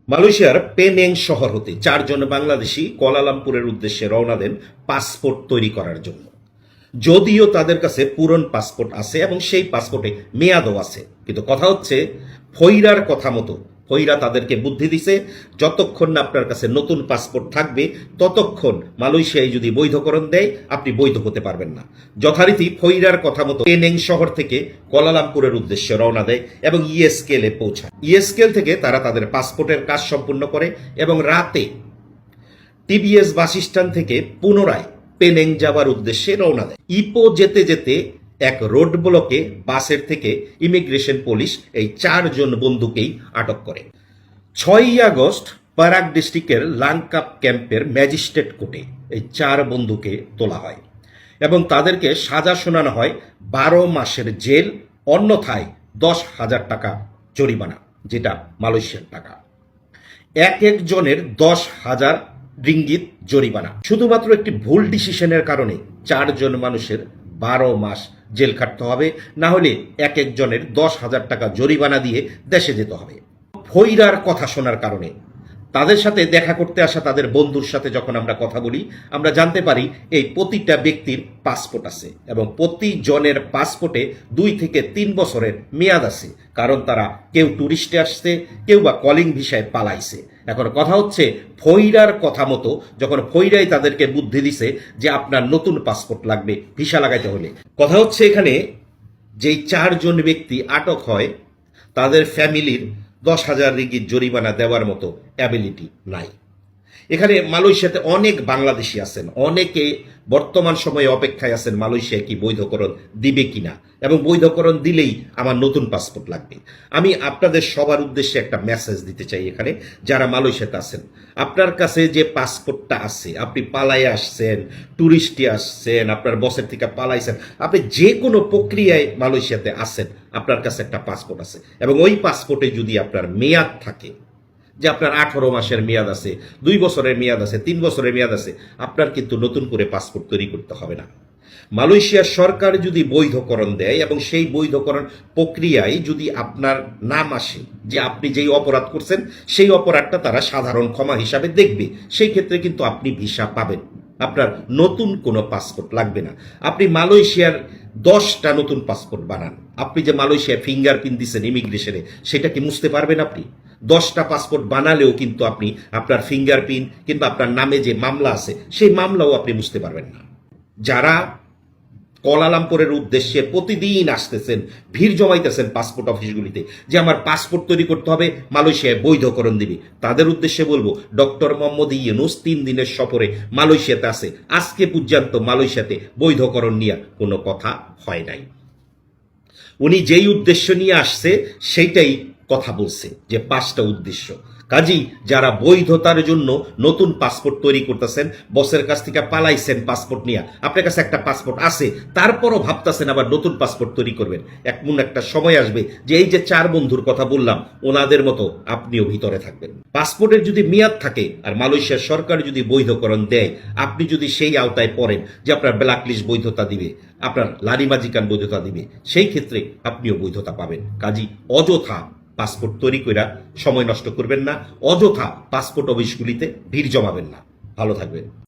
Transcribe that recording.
মালয়েশিয়ার পেনেং শহর হতে চারজন বাংলাদেশি কুয়ালালামপুরের উদ্দেশ্যে রওনা দেন পাসপোর্ট তৈরি করার জন্য। যদিও তাদের কাছে পুরনো পাসপোর্ট আছে এবং সেই পাসপোর্টে মেয়াদও আছে, কিন্তু কথা হচ্ছে ফইরার কথা মতো ফইরা তাদেরকে বুদ্ধি দিছে, যতক্ষণ না আপনার কাছে নতুন পাসপোর্ট থাকবে ততক্ষণ মালয়েশিয়ায় যদি বৈধকরণ দেয় আপনি বৈধ হতে পারবেন না। যথারীতি ফইরার কথা মতো পেনেং শহর থেকে কুয়ালালামপুরের উদ্দেশ্যে রওনা দেয় এবং ইএসকেলে পৌঁছায়। ইএসকেল থেকে তারা তাদের পাসপোর্টের কাজ সম্পূর্ণ করে এবং রাতে টিবিএস বাস স্ট্যান্ড থেকে পুনরায় পেনেং যাবার উদ্দেশ্যে রওনা দেয়। ইপো যেতে যেতে এক রোড ব্লকে বাসের থেকে ইমিগ্রেশন পুলিশ এই চারজন বন্ধুকেই আটক করে। 6ই আগস্ট পারাক ডিস্ট্রিক্টের লাংকাপ ক্যাম্পের ম্যাজিস্ট্রেট কোর্টে এই চার বন্ধুকে তোলা হয় এবং তাদেরকে সাজা শোনানো হয় 12 মাসের জেল, অন্যথায় 10,000 টাকা জরিমানা, যেটা মালয়েশিয়ার টাকা। এক একজনের 10,000 রিঙ্গিত জরিমানা। শুধুমাত্র একটি ভুল ডিসিশনের কারণে চারজন মানুষের 12 মাস জেল খাটতে হবে, না হলে এক একজনের 10,000 টাকা জরিমানা দিয়ে দেশে যেতে হবে। ফইরার কথা শোনার কারণে তাদের সাথে দেখা করতে আসা তাদের বন্ধুর সাথে যখন আমরা কথা বলি, আমরা জানতে পারি এই প্রতিটা ব্যক্তির পাসপোর্ট আছে এবং প্রতিজনের পাসপোর্টে 2 থেকে 3 বছরের মেয়াদ আছে, কারণ তারা কেউ ট্যুরিস্টে আসছে, কেউ বা কলিং ভিসায় পালাইছে। এখন কথা হচ্ছে ফইরার কথা মতো যখন ফইরাই তাদেরকে বুদ্ধি দিছে যে আপনার নতুন পাসপোর্ট লাগবে ভিসা লাগাইতে হলে, কথা হচ্ছে এখানে যেই চারজন ব্যক্তি আটক হয় তাদের ফ্যামিলির 10,000 রিঙ্গিত জরিমানা দেওয়ার মতো অ্যাবিলিটি নাই। এখানে মালয়েশিয়াতে অনেক বাংলাদেশি আছেন, অনেকে বর্তমান সময়ে অপেক্ষায় আছেন মালয়েশিয়া কি বৈধকরণ দিবে কিনা, এবং বৈধকরণ দিলেই আমার নতুন পাসপোর্ট লাগবে। আমি আপনাদের সবার উদ্দেশ্যে একটা মেসেজ দিতে চাই, এখানে যারা মালয়েশিয়াতে আছেন, আপনার কাছে যে পাসপোর্টটা আছে, আপনি পালাইয়া আসছেন, ট্যুরিস্টে আসছেন, আপনার বসের থেকে পালাইছেন, আপনি যে কোনো প্রক্রিয়ায় মালয়েশিয়াতে আসেন, আপনার কাছে একটা পাসপোর্ট আছে এবং ওই পাসপোর্টে যদি আপনার মেয়াদ থাকে, যে আপনার 18 মাসের মেয়াদ আছে, 2 বছরের মেয়াদ আছে, 3 বছরের মেয়াদ আছে, আপনার কিন্তু নতুন করে পাসপোর্ট তৈরি করতে হবে না। মালয়েশিয়ার সরকার যদি বৈধকরণ দেয় এবং সেই বৈধকরণ প্রক্রিয়ায় যদি আপনার নাম আসে যে আপনি যেই অপরাধ করছেন সেই অপরাধটা তারা সাধারণ ক্ষমা হিসাবে দেখবে, সেই ক্ষেত্রে কিন্তু আপনি ভিসা পাবেন, আপনার নতুন কোনো পাসপোর্ট লাগবে না। আপনি মালয়েশিয়ার 10টা নতুন পাসপোর্ট বানান, আপনি যে মালয়েশিয়ায় ফিঙ্গারপ্রিন্ট দিচ্ছেন ইমিগ্রেশনে, সেটা কি মুছতে পারবেন? আপনি 10টা পাসপোর্ট বানালেও কিন্তু আপনি আপনার ফিঙ্গারপ্রিন্ট কিংবা আপনার নামে যে মামলা আছে সেই মামলাও আপনি মুছতে পারবেন না। যারা কুয়ালালামপুরের উদ্দেশ্যে প্রতিদিন আসতেছেন, ভিড় জমাইতেছেন পাসপোর্ট অফিসগুলিতে যে আমার পাসপোর্ট তৈরি করতে হবে, মালয়েশিয়ায় বৈধকরণ দিবে, তাদের উদ্দেশ্যে বলবো ডক্টর মোহাম্মদ ইউনূস 3 দিনের সফরে মালয়েশিয়াতে আছে, আজকে পর্যন্ত মালয়েশিয়াতে বৈধকরণ নিয়ে কোনো কথা হয় নাই। উনি যেই উদ্দেশ্য নিয়ে আসছে সেইটাই কথা বলছে, যে 5টা উদ্দেশ্য। কাজী যারা বৈধতার জন্য নতুন পাসপোর্ট তৈরি করতেছেন, বসের কাছ থেকে পালাইছেন পাসপোর্ট নিয়ে, আপনার কাছে একটা পাসপোর্ট আছে, তারপরও ভাবতেছেন আবার নতুন পাসপোর্ট তৈরি করবেন, এমন একটা সময় আসবে যে এই যে 4 বন্ধুর কথা বললাম ওনাদের মতো আপনিও ভিতরে থাকবেন। পাসপোর্টের যদি মেয়াদ থাকে আর মালয়েশিয়ার সরকার যদি বৈধকরণ দেয়, আপনি যদি সেই আওতায় পড়েন যে আপনার ব্ল্যাকলিস্ট বৈধতা দিবে, আপনার লারিমাজিকান বৈধতা দিবে, সেই ক্ষেত্রে আপনিও বৈধতা পাবেন। কাজী অযথা পাসপোর্ট তৈরি করে সময় নষ্ট করবেন না, অযথা পাসপোর্ট অফিসগুলিতে ভিড় জমাবেন না। ভালো থাকবেন।